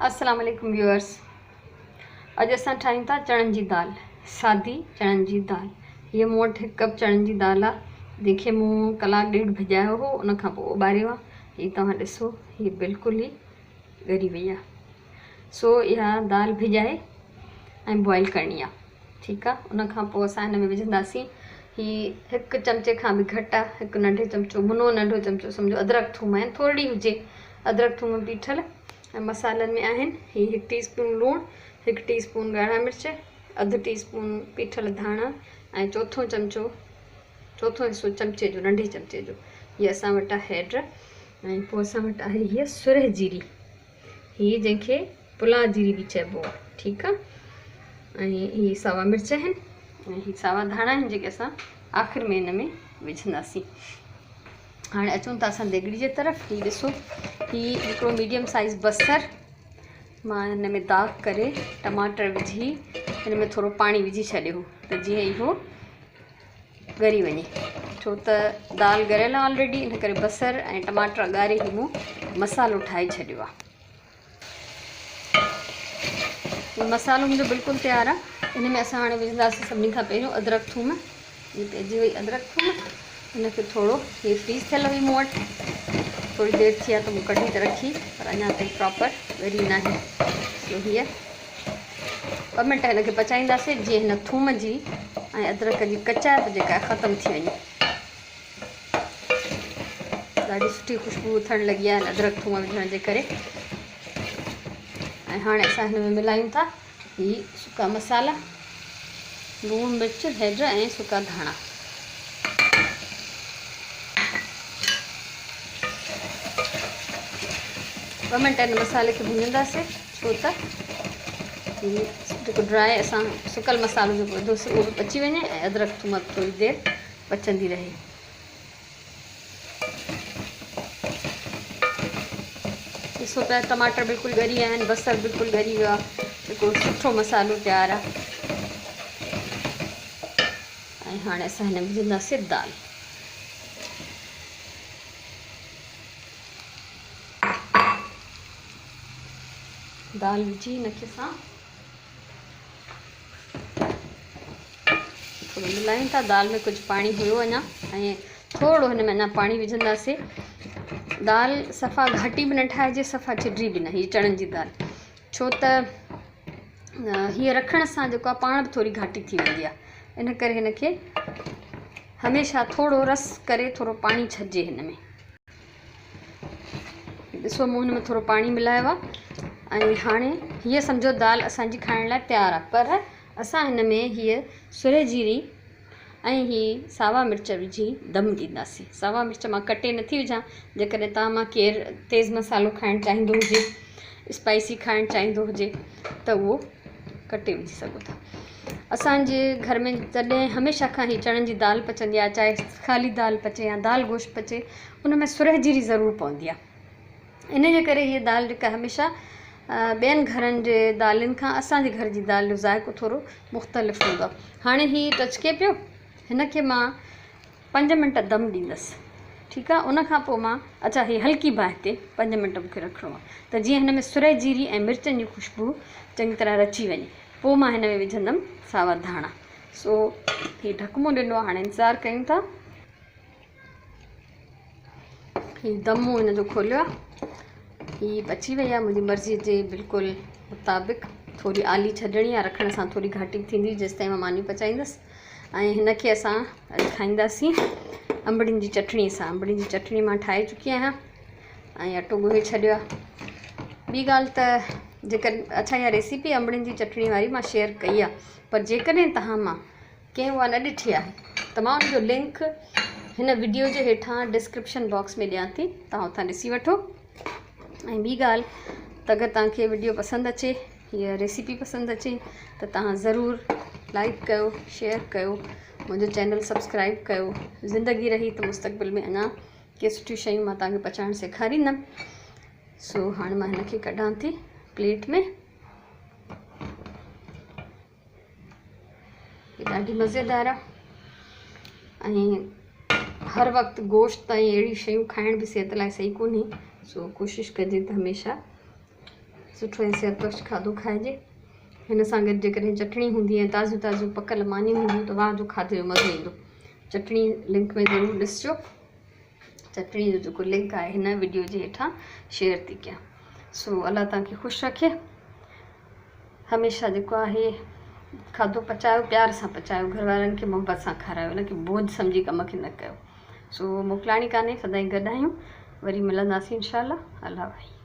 अस्सलाम वालेकुम व्यूअर्स। अॼु असां ठाहियूं था चणनि जी दाल, सादी चणनि जी दाल। हीअ मूं वटि 1 कप चणनि जी दाल आहे, जंहिंखे मूं कलाकु ॾेढ भिॼायो हो, उन खां पोइ उॿारियो आहे। हीअ तव्हां ॾिसो, हीअ बिल्कुलु ई ॻरी वई आहे। सो इहा दाल भिॼाए ऐं बॉइल करणी आहे, ठीकु आहे। उन खां पोइ असां हिन में विझंदासीं हीअ 1 चमचे खां बि घटि आहे, 1 नंढे चमचो, मुनो नंढो चमचो सम्झो अदरक थूम आहिनि, थोरी हुजे अदरक थूम पीठल। ऐं मसालनि में आहिनि हीअ 1 टीस्पून लूणु, 1 टीस्पून ॻाढ़ा मिर्च, अधु टीस्पून पीठल धाणा ऐं चौथो हिसो चमचे जो, नंढे चमचे जो हीअ असां वटि आहे हैड। ऐं पोइ असां वटि आहे हीअ सुरह जीरी, हीअ जंहिंखे पुलाव जीरी बि चइबो आहे, ठीकु आहे। ऐं हीअ सावा मिर्च आहिनि ऐं हीअ सावा धाणा आहिनि, जेके असां आख़िर में हिन में विझंदासीं। हाणे अचूं था असां देॻड़ी जे तरफ़। हीअ ॾिसो, हीअ हिकिड़ो मीडियम साइज़ बसरु मां हिन में दाग करे टमाटर विझी हिन में थोरो पाणी विझी छॾियो त जीअं इहो ॻरी वञे, छो त दाल ॻरियल आहे ऑलरेडी, इन करे बसरु ऐं टमाटर ॻारे ई मूं मसालो ठाहे छॾियो आहे। हीअ मसालो मुंहिंजो बिल्कुलु तयारु आहे। हिन में असां हाणे विझंदासीं सभिनी खां पहिरियों अदरक थूम। हीअ पइजी वई अदरक थूम, हिनखे थोरो, हीअ फ्रीज़ थियल हुई मूं वटि, थोड़ी देर थी आहे त मूं कढी त रखी, पर अञा ताईं प्रॉपर ॻरी न आहे। सो हीअ 2 मिंट हिनखे पचाईंदासीं, जीअं हिन थूम जी ऐं अदरक जी कचाइप जेका आहे ख़तमु थी वञे। ॾाढी सुठी ख़ुशबू उथणु लॻी आहे अदरक थूम विझण जे करे। ऐं हाणे असां हिन में मिलायूं था हीअ सुका मसाला, लूणु मिर्च हैड ऐं सुका धाणा। ॿ मिंट हिन मसाले खे भुञंदासीं, छो त हीअ जेको ड्राई असां सुकल मसालो जेको विधोसीं उहो बि पची वञे ऐं अदरक थूम थोरी देरि पचंदी रहे। ॾिसो पिया टमाटर बिल्कुलु ॻरी विया आहिनि, बसरु बिल्कुलु ॻरी वियो आहे, हिकिड़ो सुठो मसालो तयारु आहे। ऐं हाणे असां हिन में विझंदासीं दाल। दाल विझी हिनखे असां थोरो मिलायूं था। दाल में कुझु पाणी हुयो अञा, ऐं थोरो हिन में अञा पाणी विझंदासीं। दाल सफ़ा घाटी बि न ठाहिजे, सफ़ा चिटी बि न, हीअ चणनि जी दाल, छो त हीअ रखण सां जेको आहे पाण बि थोरी घाटी थी वेंदी आहे। इन करे हिनखे हमेशह थोरो रस करे थोरो पाणी छॾिजे हिन में। ॾिसो, मूं हिन में थोरो पाणी मिलायो आहे ऐं हाणे हीअ सम्झो दाल असांजी खाइण लाइ तयारु आहे। पर असां हिन में हीअ सुरह जीरी ऐं हीअ सावा मिर्च विझी दम ॾींदासीं। सावा मिर्च मां कटे नथी विझां, जेकॾहिं तव्हां मां केरु तेज़ मसालो खाइणु चाहींदो हुजे, स्पाइसी खाइणु चाहींदो हुजे त उहो कटे विझी सघो था। असांजे घर में जॾहिं हमेशह खां ई चणनि जी दाल पचंदी आहे, चाहे ख़ाली दाल पचे या दाल गोश्त पचे, उन में सुरह जीरी ज़रूरु पवंदी आहे। इन जे करे हीअ दाल जेका हमेशह ॿियनि घरनि जे दालुनि खां असांजे घर जी दाल जो ज़ाइक़ो थोरो मुख़्तलिफ़ हूंदो आहे। हाणे हीअ टचके पियो, हिनखे मां 5 मिंट दम ॾींदसि, ठीकु आहे। उन खां पोइ मां हीअ हल्की बाहि ते 5 मिंट मूंखे रखिणो आहे, त जीअं हिन में सुरह जीरी ऐं मिर्चनि जी ख़ुशबू चङी तरह रची वञे। पोइ मां हिन में विझंदमि सावा धाणा। सो हीअ ढकमो ॾिनो आहे, हाणे इंतज़ारु कयूं था। हीअ दम मूं हिन जो खोलियो आहे, हीअ पची वई आहे मुंहिंजी मर्ज़ीअ जे बिल्कुलु मुताबिक़। थोरी आली छॾणी आहे, रखण सां थोरी घाटी थींदी जेसिताईं मां मानी पचाईंदसि। ऐं हिनखे असां अॼु खाईंदासीं अंबड़ियुनि जी चटणी सां। अंबड़ियुनि जी चटणी मां ठाहे चुकी आहियां ऐं अटो ॻोहे छॾियो आहे। ॿी ॻाल्हि त जेकॾहिं इहा रेसिपी अंबड़ियुनि जी चटणी वारी मां शेयर कई आहे, पर जेकॾहिं तव्हां मां कंहिं उहा न ॾिठी आहे त मां उनजो लिंक हिन वीडियो जे हेठां डिस्क्रिप्शन बॉक्स में ॾियां थी, तव्हां उतां ॾिसी वठो। ऐं ॿी ॻाल्हि त अगरि तव्हांखे वीडियो पसंदि अचे, हीअ रेसिपी पसंदि अचे, त तव्हां ज़रूरु लाइक कयो, शेयर कयो, मुंहिंजो चैनल सब्सक्राइब कयो। ज़िंदगी रही त मुस्तक़बिल में अञा के सुठियूं शयूं मां तव्हांखे पचाइणु सेखारींदमि। सो हाणे मां हिनखे कढां थी प्लेट में। हीअ ॾाढी मज़ेदार आहे ऐं हर वक़्तु गोश्त ऐं अहिड़ी शयूं खाइण बि सिहत लाइ सही कोन्हे। सो कोशिशि कजे त हमेशह सुठो ऐं सिहत बख़्श खाधो खाइजे। हिन सां गॾु जेकॾहिं चटणी हूंदी ऐं ताज़ियूं ताज़ियूं पकल मानियूं हूंदियूं त वाह जो खाधे जो मज़ो ईंदो। चटणी लिंक में ज़रूरु ॾिसिजो। चटणी जो जेको लिंक आहे हिन वीडियो जे हेठां शेयर थी कयां। सो अलाह तव्हांखे ख़ुशि रखे। हमेशह जेको आहे खाधो पचायो, प्यार सां पचायो, घर वारनि खे मोहबत सां खारायो, हुनखे बोझ सम्झी कम खे न कयो। सो मोकिलाणी कान्हे, सदाईं गॾु आहियूं। वरी मिलंदासीं इंशाअल्लाह। अल्लाह भाई।